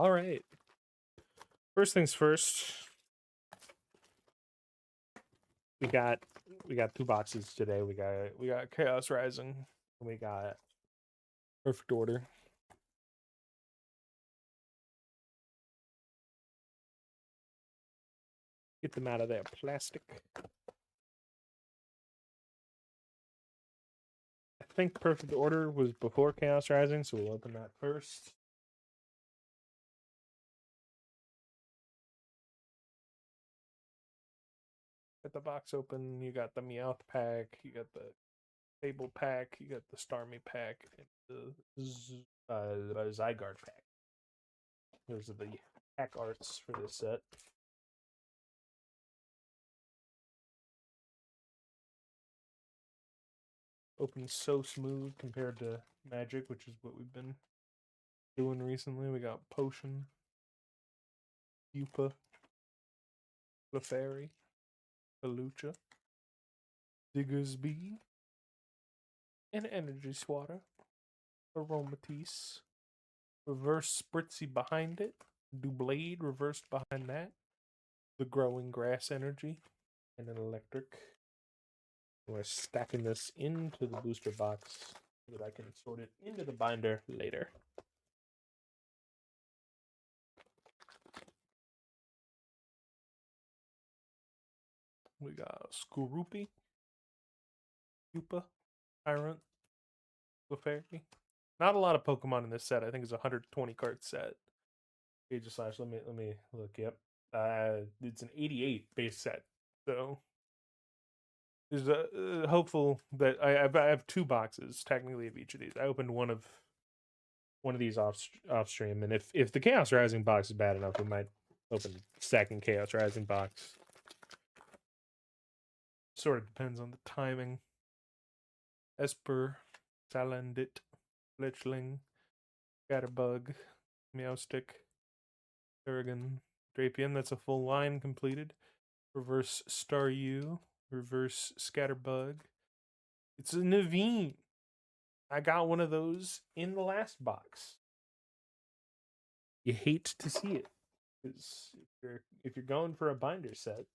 All right. First things first. We got two boxes today. We got Chaos Rising. And we got Perfect Order. Get them out of there. Plastic. I think Perfect Order was before Chaos Rising, so we'll open that first. Get the box open. You got the Meowth pack. You got the Fable pack. You got the Starmie pack. And the Zygarde pack. Those are the pack arts for this set. Opens so smooth compared to Magic, which is what we've been doing recently. We got Potion, Yupa, Clefairy, Kalucha, Diggersby, and Energy Swatter, Aromatisse, Reverse Spritzy behind it, Doublade reversed behind that, the Growing Grass Energy, and an Electric. We're stacking this into the booster box so that I can sort it into the binder later. We got Skorupi, Yupa, Tyrant, Clefairy. Not a lot of Pokemon in this set. I think it's a 120 card set. Page slash. Let me look. Yep. It's an 88 base set. So there's a hopeful that I have two boxes technically of each of these. I opened one of these off stream, and if the Chaos Rising box is bad enough, we might open the second Chaos Rising box. Sort of depends on the timing. Esper, Salandit, Fletchling, Scatterbug, Meowstic, Kerrigan, Drapion. That's a full line completed. Reverse Staryu, Reverse Scatterbug. It's a Naveen. I got one of those in the last box. You hate to see it, because if you're going for a binder set,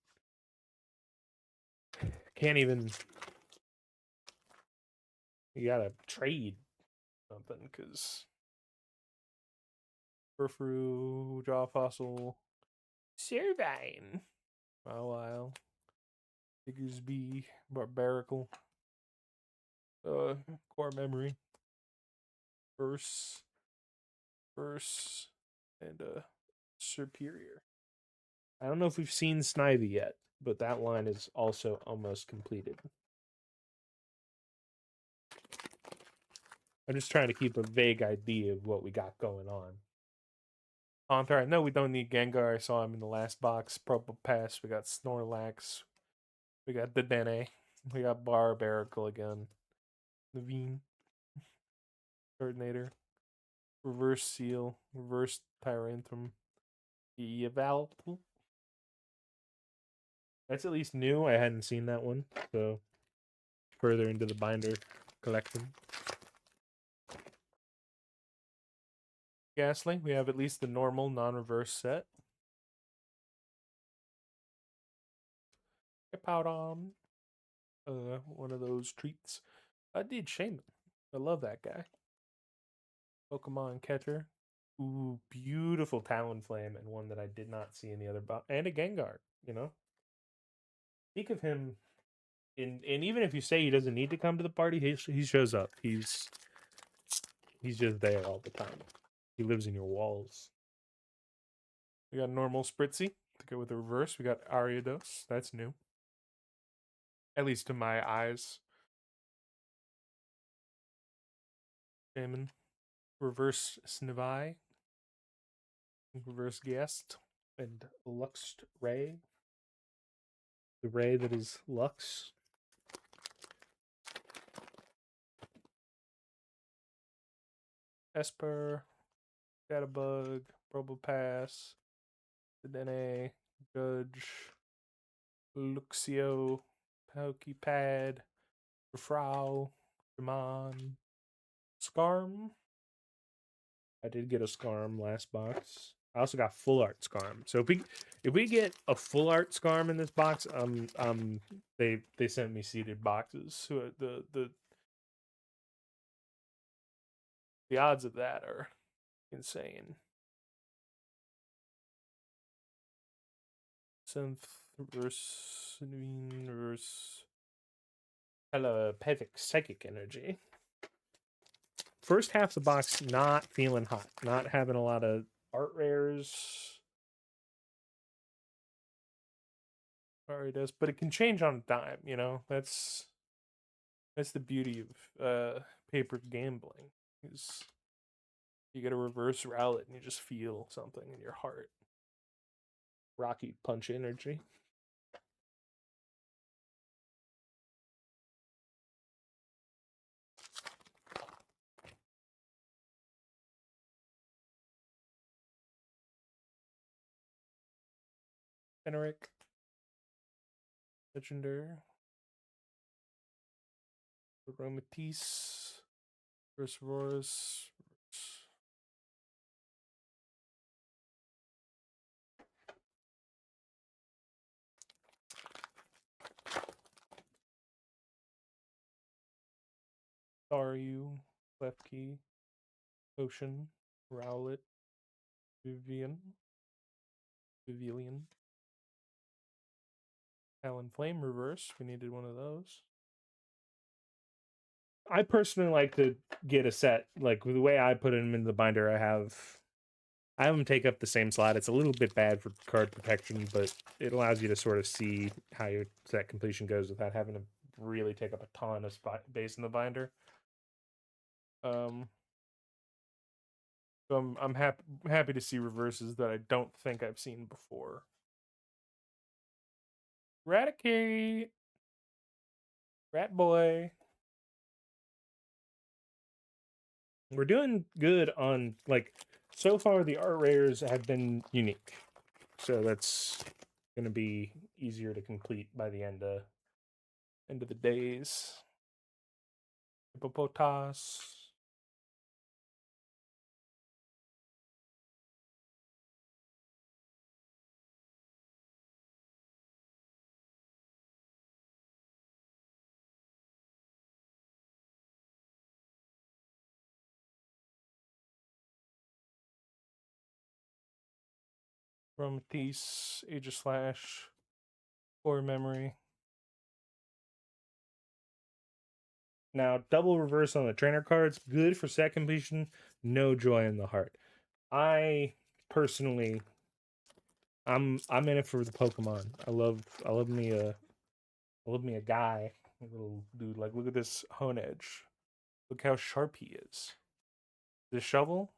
can't even. You gotta trade something, because Furfrou, Jaw Fossil, Servine, Mawile, Diggersby, Barbaracle, Core Memory, Verse, and Superior. I don't know if we've seen Snivy yet, but that line is also almost completed. I'm just trying to keep a vague idea of what we got going on. Haunter, I know we don't need Gengar. I saw him in the last box. Purple Pass. We got Snorlax. We got Dedenne. We got Barbaracle again. Naveen. Turtonator. Reverse Seal. Reverse Tyrantrum. Yveltal. That's at least new. I hadn't seen that one. So, further into the binder collection. Ghastly. We have at least the normal non-reverse set. Powdom. One of those treats. I did Shaman. I love that guy. Pokemon Catcher. Ooh, beautiful Talonflame, and one that I did not see in the other box. And a Gengar, you know? Speak of him, and even if you say he doesn't need to come to the party, he shows up. He's just there all the time. He lives in your walls. We got normal Spritzy to go with the reverse. We got Ariados. That's new. At least to my eyes. Shaman. Reverse Snivy. Reverse Guest. And Luxed Ray. The Ray that is Lux. Esper. Scatterbug. Probopass. Dedenne. Judge. Luxio. Pokepad. Frau. Shaman. Scarm. I did get a Scarm last box. I also got full art Scarm. So if we get a full art Scarm in this box, they sent me seeded boxes. So the odds of that are insane. Synth versus telepathic psychic energy. First half of the box not feeling hot, not having a lot of art rares. Sorry, does, but it can change on a dime. You know, that's the beauty of paper gambling. Is you get a reverse rowlet and you just feel something in your heart. Rocky punch energy. Fenric. Legendary. Aromatisse. Perseverus. Staryu. Left key. Ocean. Rowlet. Vivilion. Talonflame reverse. We needed one of those. I personally like to get a set, like the way I put them in the binder. I have them take up the same slot. It's a little bit bad for card protection, but it allows you to sort of see how your set completion goes without having to really take up a ton of space in the binder. So I'm happy to see reverses that I don't think I've seen before. Raticate, Rat Boy. We're doing good on, like, so far the art rares have been unique, so that's gonna be easier to complete by the end of the days. Hippopotas. Aromatisse, Age of Slash, Core Memory. Now, double reverse on the trainer cards, good for set completion, no joy in the heart. I personally, I'm in it for the Pokemon. I love me a guy, a little dude. Like, look at this Hone Edge. Look how sharp he is. The shovel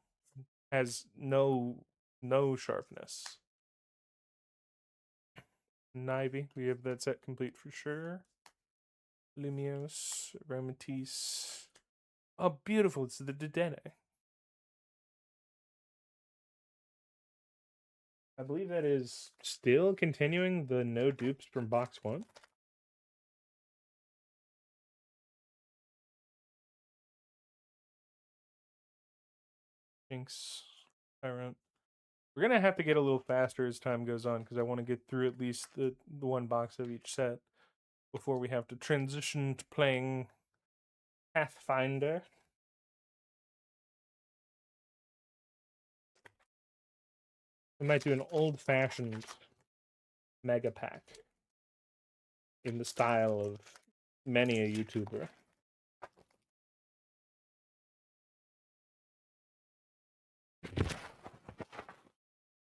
has no sharpness. Nivy, we have that set complete for sure. Lumios, Aromatisse. Oh, beautiful! It's the Dedenne. I believe that is still continuing the no dupes from box one. Jinx, Tyrant. We're gonna have to get a little faster as time goes on because I want to get through at least the one box of each set before we have to transition to playing Pathfinder. We might do an old-fashioned mega pack in the style of many a YouTuber.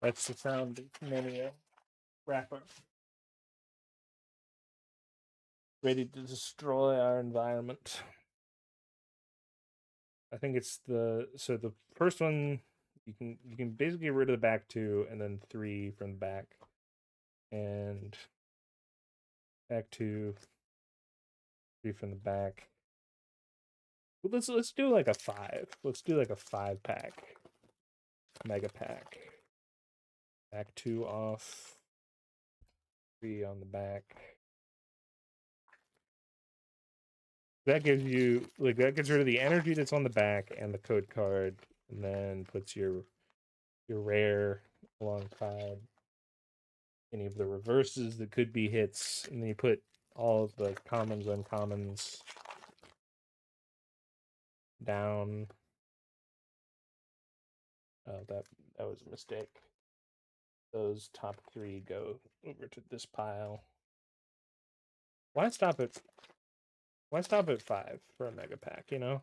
That's the sound of many a rapper ready to destroy our environment. I think it's the first one you can basically get rid of the back two and then three from the back and back two, three from the back. Let's do like a five. Let's do like a 5-pack mega pack. Back two off, three on the back. That gives you that gets rid of the energy that's on the back and the code card, and then puts your your rare alongside any of the reverses that could be hits, and then you put all of the commons, uncommons down. Oh, that was a mistake. Those top three go over to this pile. Why stop at why stop at 5 for a mega pack, you know?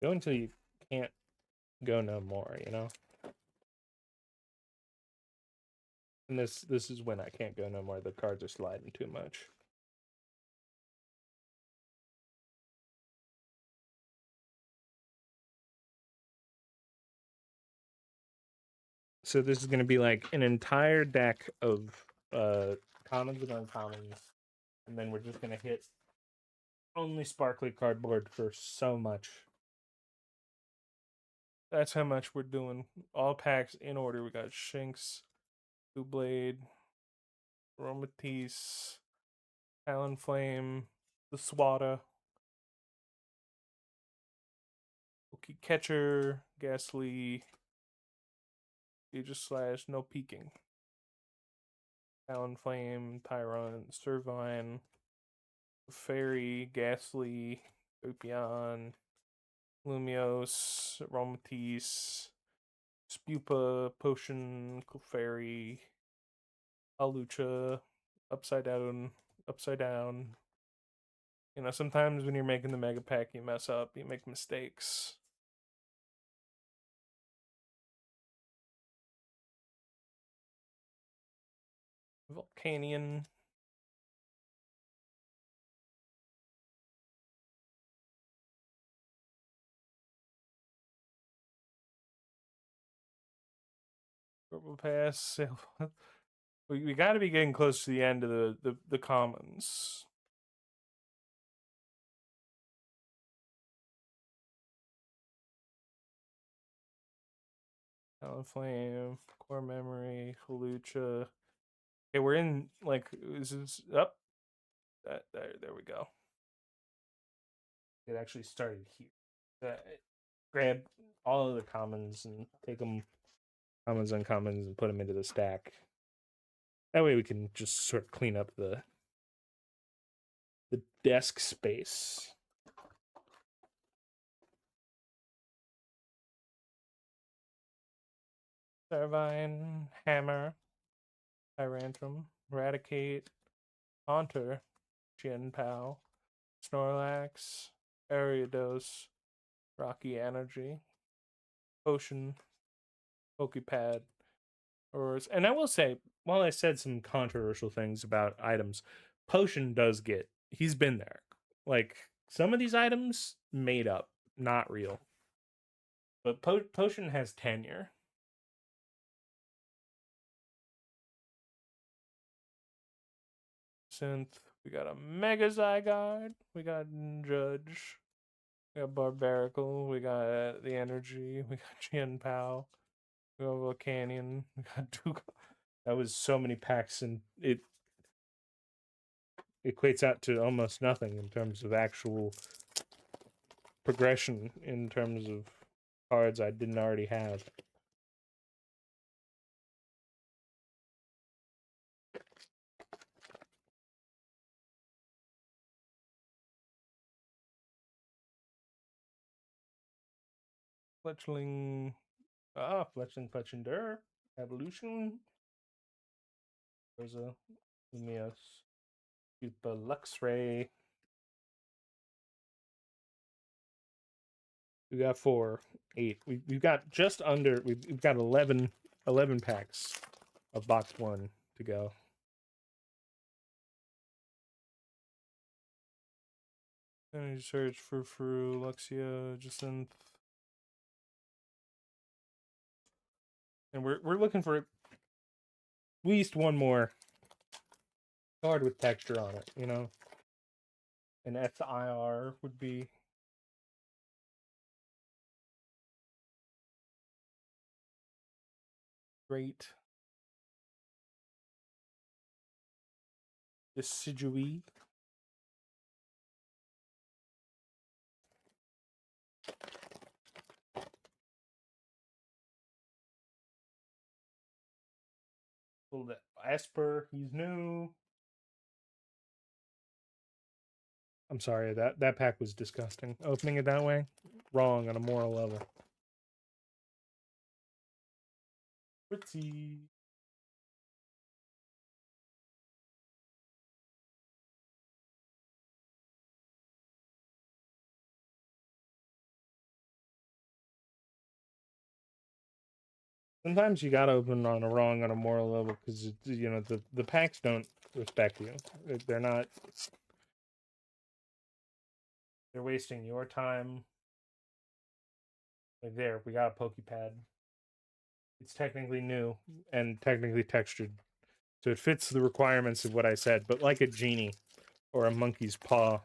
Go until you can't go no more, you know? And this is when I can't go no more. The cards are sliding too much. So this is going to be like an entire deck of commons and uncommons, and then we're just going to hit only sparkly cardboard for so much. That's how much we're doing. All packs in order. We got Shinx, Two Blade, Aromatisse, Talonflame, the Swata, Pokey Catcher, Ghastly, Aegis no peeking. Talonflame, Tyrant, Servine, Fairy, Ghastly, Opion, Lumios, Aromatisse, Spupa, Potion, Clefairy, Alucha, Upside Down, Upside Down. You know, sometimes when you're making the mega pack, you mess up, you make mistakes. Volcanion. Purple Pass. We got to be getting close to the end of the commons. Talonflame, Core Memory, Halucha. Okay, we're in like this is up. There we go. It actually started here. Grab all of the commons and take them commons, uncommons, and put them into the stack. That way we can just sort of clean up the desk space. Servine, Hammer, Tyrantrum, Eradicate, Haunter, Jinpao, Snorlax, Ariados, Rocky Energy, Potion, Pokepad, and I will say, while I said some controversial things about items, Potion does get he's been there. Like some of these items made up, not real. But Potion has tenure. Synth, we got a Mega Zygarde, we got Judge, we got Barbarical, we got the Energy, we got Chien Pao, we got Volcanion, we got Duke. That was so many packs, and it equates out to almost nothing in terms of actual progression in terms of cards I didn't already have. Fletchling, Fletchinder, Evolution, Rosa, Lumios, Pupa, Luxray. We got 4, 8. We've got just under. We've got 11 packs of box 1 to go. Energy Search, Frou, Luxia, Jacinth. And we're looking for at least one more card with texture on it, you know? An SIR would be. Great. Decidui. Little Esper, he's new. I'm sorry, that pack was disgusting. Opening it that way, wrong on a moral level. Fritzy. Sometimes you gotta open on a wrong on a moral level because you know the packs don't respect you. They're not. They're wasting your time. Like there, we got a Pokepad. It's technically new and technically textured, so it fits the requirements of what I said. But like a genie or a monkey's paw,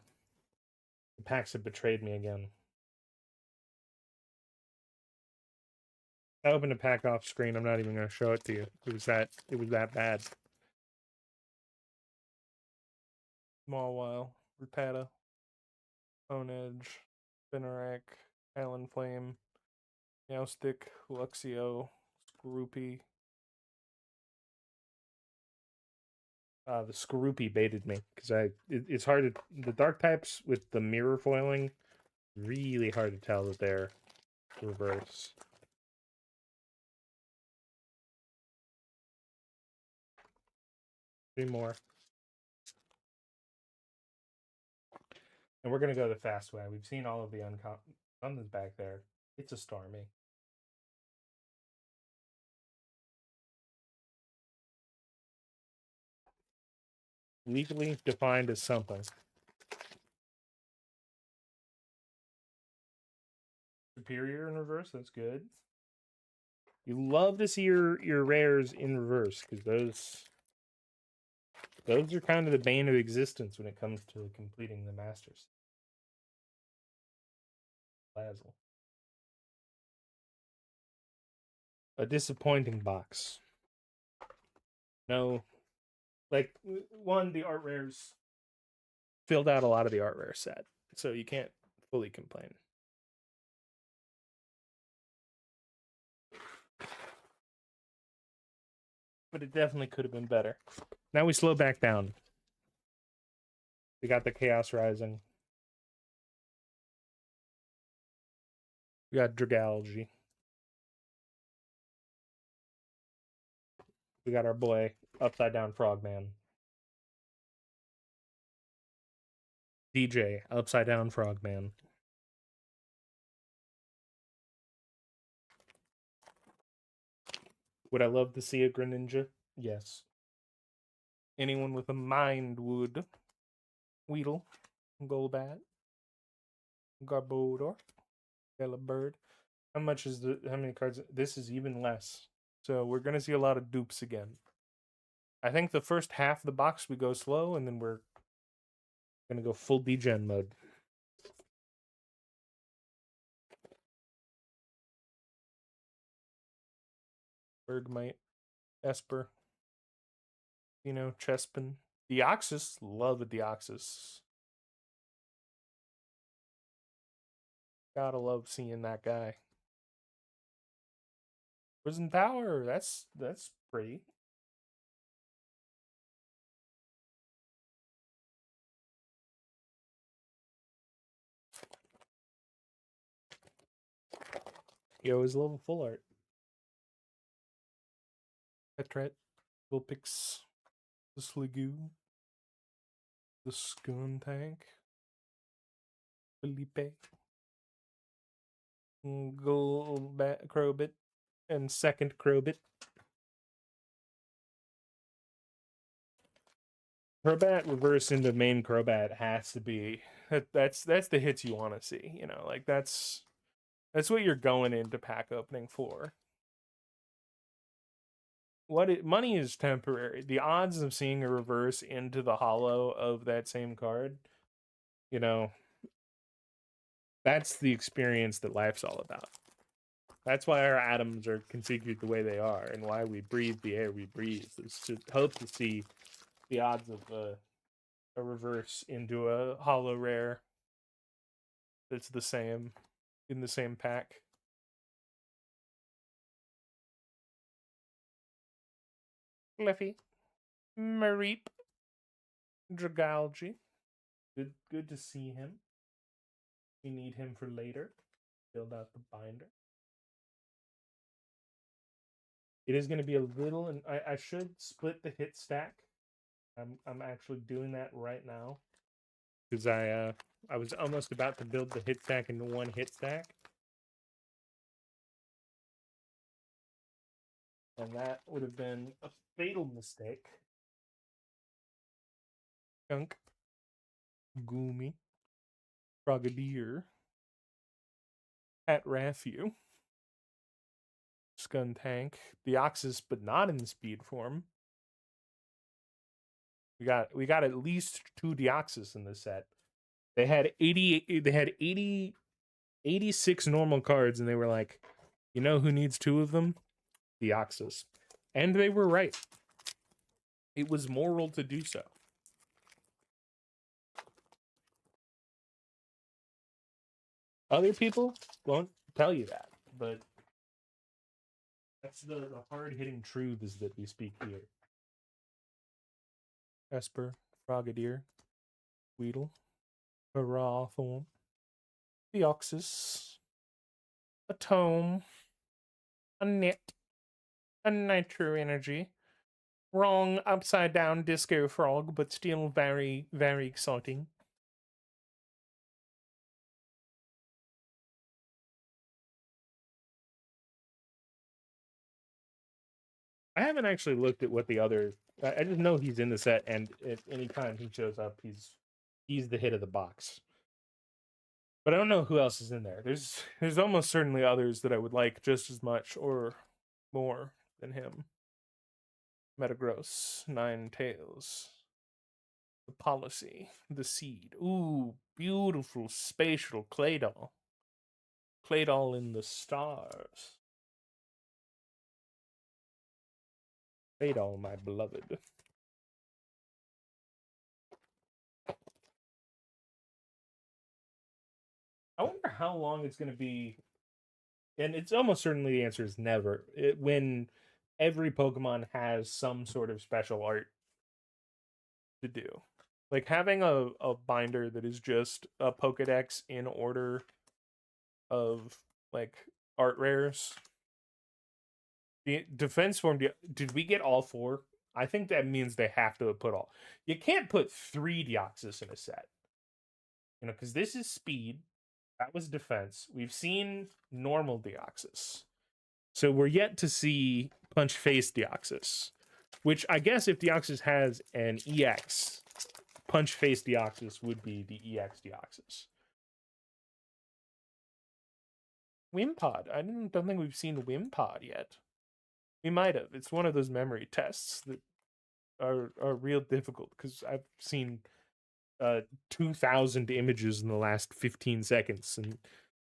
the packs have betrayed me again. I opened a pack off screen. I'm not even going to show it to you. It was that bad. Small While, Rattata, Bone Edge, Spinarak, Talonflame, Meowstic, Luxio, Skorupi. The Skorupi baited me because it's hard to the dark types with the mirror foiling. Really hard to tell that they're reverse. Three more. And we're gonna go the fast way. We've seen all of the something's back there. It's a Starmie. Legally defined as something. Superior in reverse, that's good. You love to see your rares in reverse because those are kind of the bane of existence when it comes to completing the masters. Lazzle. A disappointing box. No, like one, the art rares filled out a lot of the art rare set, so you can't fully complain. But it definitely could have been better. Now we slow back down. We got the Chaos Rising. We got Dragalgy. We got our boy Upside Down Frogman. DJ Upside Down Frogman. Would I love to see a Greninja? Yes. Anyone with a mind would. Weedle, Golbat, Garbodor, Yellow Bird. How many cards? This is even less. So we're gonna see a lot of dupes again. I think the first half of the box we go slow, and then we're gonna go full degen mode. Bergmite, Esper, Chespin, Deoxys. Love a Deoxys. Gotta love seeing that guy. Prison Tower. That's pretty. Yo, is level full art. Petret, Vulpix, the Sliggoo, the Skuntank, Felipe, Golbat, Crowbit, and second Crowbit. Crobat reverse into main Crobat has to be that's the hits you want to see. Like that's what you're going into pack opening for. Money is temporary. The odds of seeing a reverse into the hollow of that same card, that's the experience that life's all about. That's why our atoms are configured the way they are, and why we breathe the air we breathe. Is to hope to see the odds of a reverse into a hollow rare that's the same in the same pack. Fluffy, Mareep, Dragalge. Good to see him. We need him for later. Build out the binder. It is going to be a little, and I should split the hit stack. I'm actually doing that right now because I was almost about to build the hit stack into one hit stack, and that would have been a fatal mistake. Gunk, Goomy, Frogadier, Pat Rathew, Skuntank, Deoxys, but not in speed form. We got at least 2 Deoxys in this set. They had 86 normal cards, and they were like, you know who needs 2 of them? Deoxys. And they were right. It was moral to do so. Other people won't tell you that, but that's the hard-hitting truths that we speak here. Esper, Frogadier, Weedle, Harathorn, Deoxys, a Tome, a Knit, a Nitro Energy. Wrong upside down disco frog, but still very, very exciting. I haven't actually looked at what the other. I just know he's in the set, and at any time he shows up, he's the hit of the box. But I don't know who else is in there. There's almost certainly others that I would like just as much or more than him. Metagross, Nine Tails, the Policy, the Seed. Ooh, beautiful spatial Claydol. Claydol in the stars. Claydol, my beloved. I wonder how long it's going to be, and it's almost certainly the answer is never. When every Pokemon has some sort of special art to do, like having a binder that is just a Pokedex in order of like art rares. The defense form. Did we get all 4? I think that means they have to put all. You can't put 3 Deoxys in a set, because this is speed. That was defense. We've seen normal Deoxys. So we're yet to see Punch Face Deoxys, which I guess if Deoxys has an EX, Punch Face Deoxys would be the EX Deoxys. Wimpod. Don't think we've seen Wimpod yet. We might have. It's one of those memory tests that are real difficult because I've seen 2,000 images in the last 15 seconds and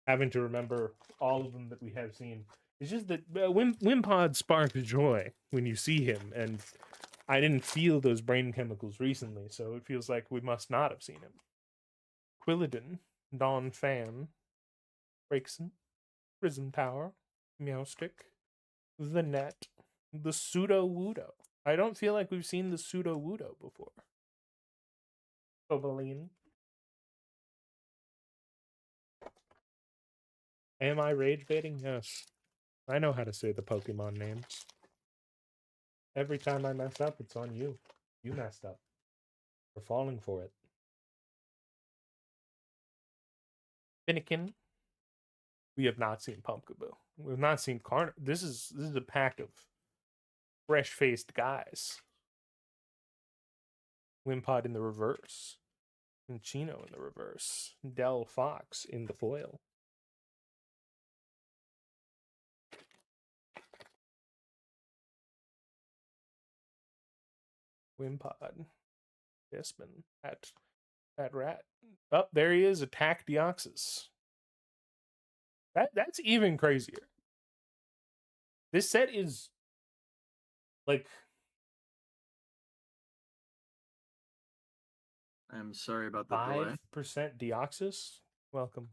having to remember all of them that we have seen. It's just that Wimpod sparks joy when you see him, and I didn't feel those brain chemicals recently, so it feels like we must not have seen him. Quilladin, Dawn Fan, Braixen, Prism Tower, Meowstick, the Net, the Pseudo Wudo. I don't feel like we've seen the Pseudo Wudo before. Obaline. Am I rage baiting? Yes. I know how to say the Pokemon names. Every time I mess up, it's on you. You messed up. We're falling for it. Finnegan. We have not seen Pumpkaboo. We've not seen Carn. This is a pack of fresh-faced guys. Wimpod in the reverse. And Chino in the reverse. Del Fox in the foil. Wimpod. Bespin. At Rat. Oh, there he is. Attack Deoxys. That's even crazier. This set is like I'm sorry about the delay. 5% Deoxys. Welcome.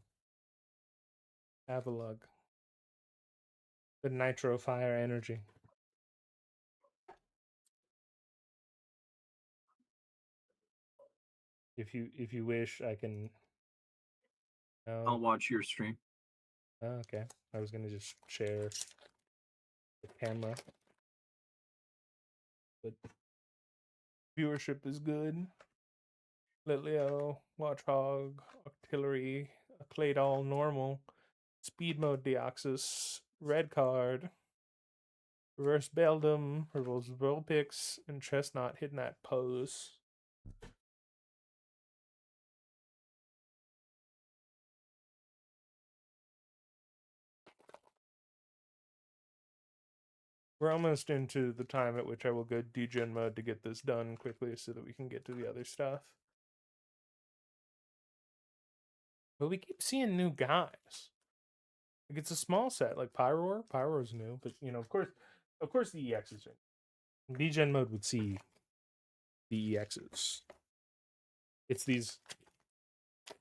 Avalug. The Nitro Fire Energy. If you wish, I can. I'll watch your stream. Oh, okay. I was gonna just share the camera, but viewership is good. Litleo, Watchhog, Artillery, Claydol, Normal, Speed Mode Deoxys, Red Card, Reverse Beldum, Reverse Vulpix, and Chestnut hitting that pose. We're almost into the time at which I will go degen mode to get this done quickly so that we can get to the other stuff. But we keep seeing new guys. Like it's a small set, like Pyroar. Pyroar's new, but you know, of course, the EXs are. Degen mode would see the EXs. It's these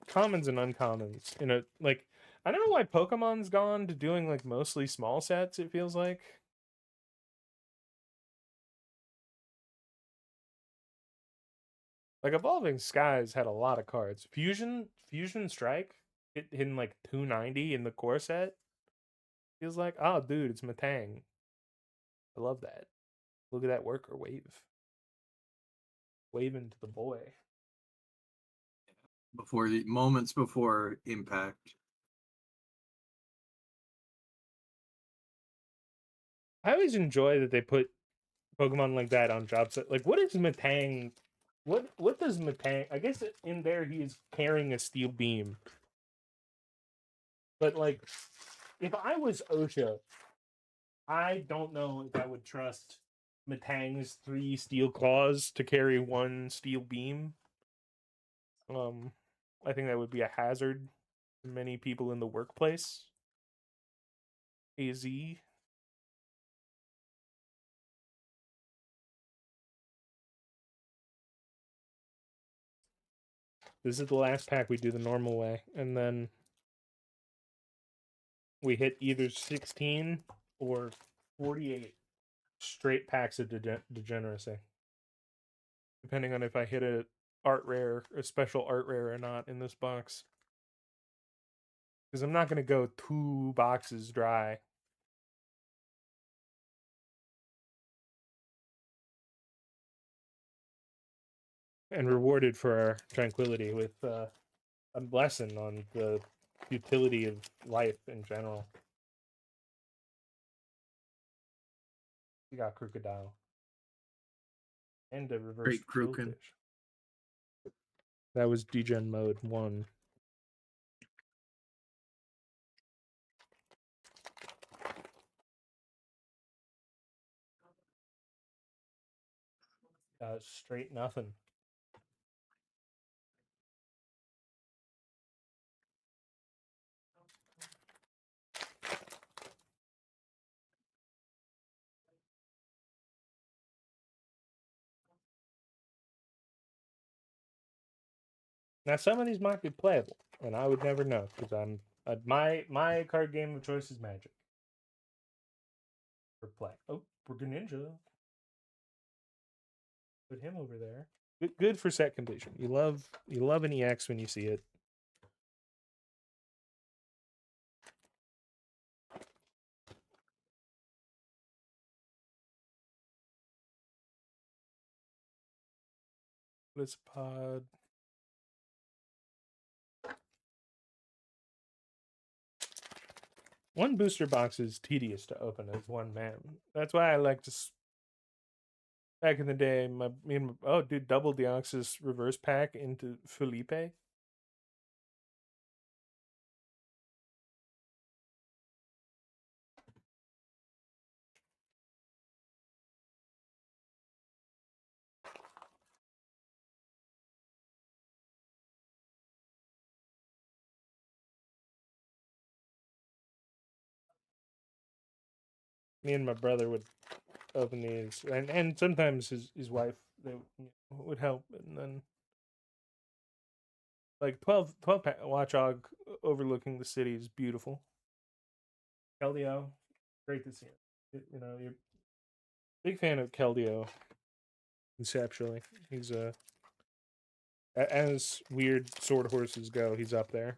commons and uncommons in a like. I don't know why Pokemon's gone to doing like mostly small sets. It feels like. Like Evolving Skies had a lot of cards. Fusion Strike hitting like 290 in the core set. Feels like, oh dude, it's Matang. I love that. Look at that worker wave. Waving to the boy. Before the moments before impact. I always enjoy that they put Pokemon like that on job set. Like, what is Matang? What does Matang? I guess in there he is carrying a steel beam. But like, if I was OSHA, I don't know if I would trust Matang's 3 steel claws to carry 1 steel beam. I think that would be a hazard to many people in the workplace. AZ. This is the last pack we do the normal way, and then we hit either 16 or 48 straight packs of degeneracy, depending on if I hit a art rare, a special art rare or not in this box. Because I'm not going to go 2 boxes dry. And rewarded for our tranquility with a lesson on the utility of life in general. We got Crocodile. And a reverse Great Kruken. Qwilfish. That was degen mode 1. Straight nothing. Now some of these might be playable, and I would never know because I'm my card game of choice is Magic for play. Oh, Greninja. Put him over there. Good for set completion. You love an EX when you see it. Blitzpod. One booster box is tedious to open as one man. That's why I like to. Back in the day, dude, double Deoxys reverse pack into Felipe. Me and my brother would open these, and sometimes his wife would help, and then like 12 Watchog overlooking the city is beautiful. Keldeo, great to see it. You know, you're a big fan of Keldeo conceptually. He's as weird sword horses go, he's up there.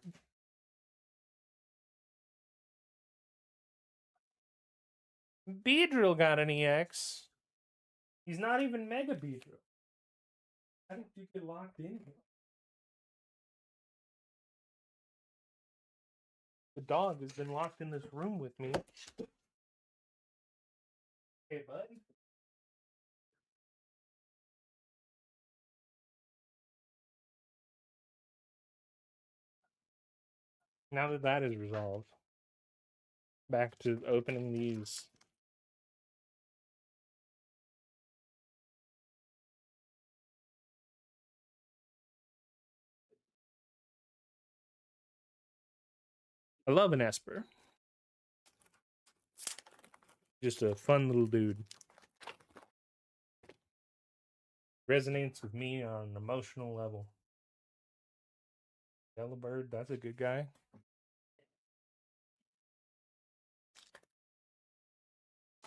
Beedrill got an EX. He's not even Mega Beedrill. How did you get locked in here? The dog has been locked in this room with me. Hey, bud. Now that that is resolved, back to opening these. I love an Esper. Just a fun little dude. Resonates with me on an emotional level. Yellowbird, that's a good guy.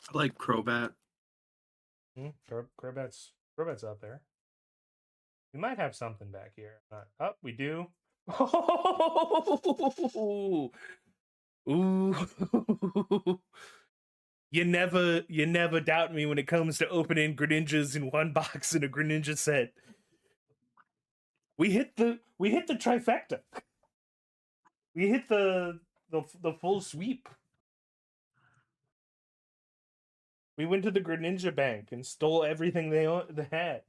I like Crobat. Crobat's up there. We might have something back here. Oh, we do. Ooh. You never doubt me when it comes to opening Greninjas in one box in a Greninja set. We hit the trifecta. We hit the full sweep. We went to the Greninja bank and stole everything they had.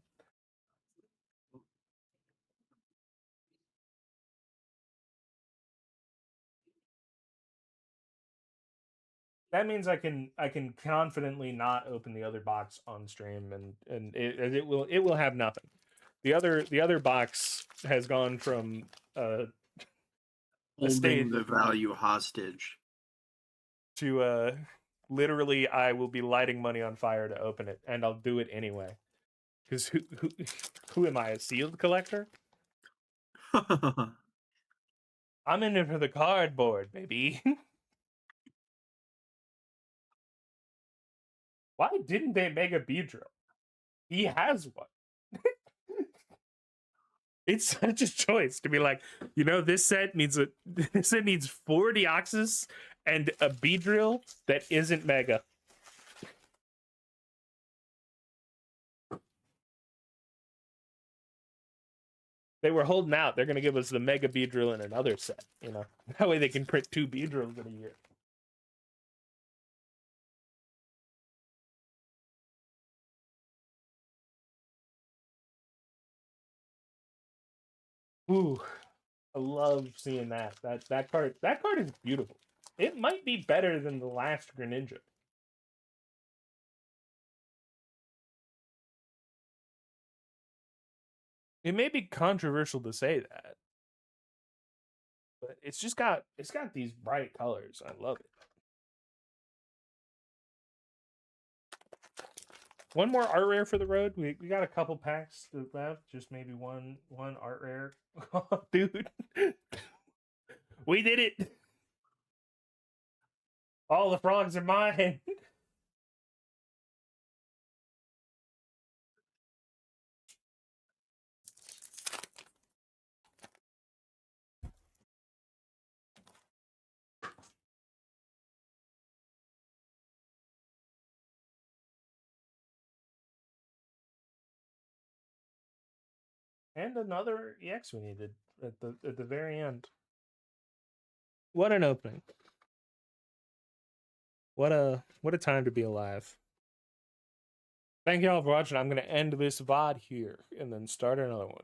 That means I can confidently not open the other box on stream, and it will have nothing. The other box has gone from a Holding state the value hostage. to literally I will be lighting money on fire to open it, and I'll do it anyway. Because who am I, a sealed collector? I'm in it for the cardboard, baby. Why didn't they make a Beedrill? He has one. It's such a choice to be like, this set needs 4 Deoxys and a Beedrill that isn't Mega. They were holding out. They're gonna give us the Mega Beedrill in another set. That way they can print 2 Beedrills in a year. Ooh, I love seeing that. That card is beautiful. It might be better than the last Greninja. It may be controversial to say that, but it's got these bright colors. I love it. One more art rare for the road. We got a couple packs left. Just maybe one art rare. Dude, we did it. All the frogs are mine. And another EX we needed at the very end. What an opening. What a time to be alive. Thank you all for watching. I'm going to end this VOD here and then start another one.